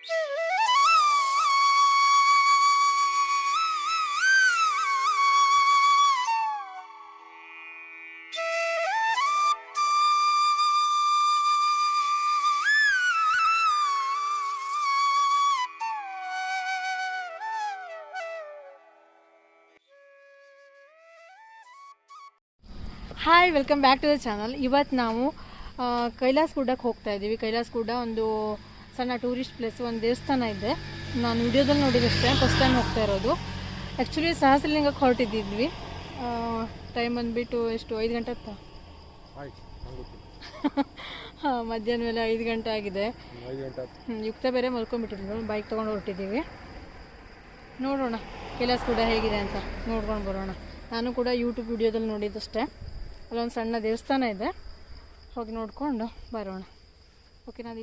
Hi, welcome back to the channel. ಇವತ್ತು ನಾವು ಕೈಲಾಸ ಗುಡ್ಡಕ್ಕೆ ಹೋಗ್ತಾ ಇದ್ದೀವಿ. ಕೈಲಾಸ ಗುಡ್ಡ ಒಂದು ಸಣ್ಣ ಟೂರಿಸ್ಟ್ ಪ್ಲೇಸ್, ಒಂದು ದೇವಸ್ಥಾನ ಇದೆ. ನಾನು ವಿಡಿಯೋದಲ್ಲಿ ನೋಡಿದಷ್ಟೇ, ಫಸ್ಟ್ ಟೈಮ್ ಹೋಗ್ತಾ ಇರೋದು. ಆ್ಯಕ್ಚುಲಿ ಸಹಸ್ರಲಿಂಗಕ್ಕೆ ಹೊರಟಿದ್ದಿದ್ವಿ. ಟೈಮ್ ಬಂದುಬಿಟ್ಟು ಎಷ್ಟು 5 ಗಂಟೆ ಹತ್ತ ಹಾಂ, ಮಧ್ಯಾಹ್ನ ಮೇಲೆ 5 ಗಂಟೆ ಆಗಿದೆ. ಯುಕ್ತ ಬೇರೆ ಮಲ್ಕೊಂಡ್ಬಿಟ್ಟಿದ್ರು. ಬೈಕ್ ತೊಗೊಂಡು ಹೊರಟಿದ್ದೀವಿ. ನೋಡೋಣ ಕೈಲಾಸ ಗುಡ್ಡ ಹೇಗಿದೆ ಅಂತ ನೋಡ್ಕೊಂಡು ಬರೋಣ. ನಾನು ಕೂಡ ಯೂಟ್ಯೂಬ್ ವಿಡಿಯೋದಲ್ಲಿ ನೋಡಿದ್ದಷ್ಟೇ. ಅಲ್ಲೊಂದು ಸಣ್ಣ ದೇವಸ್ಥಾನ ಇದೆ, ಹೋಗಿ ನೋಡಿಕೊಂಡು ಬರೋಣ. ಓಕೆನಾ ದೀಪ?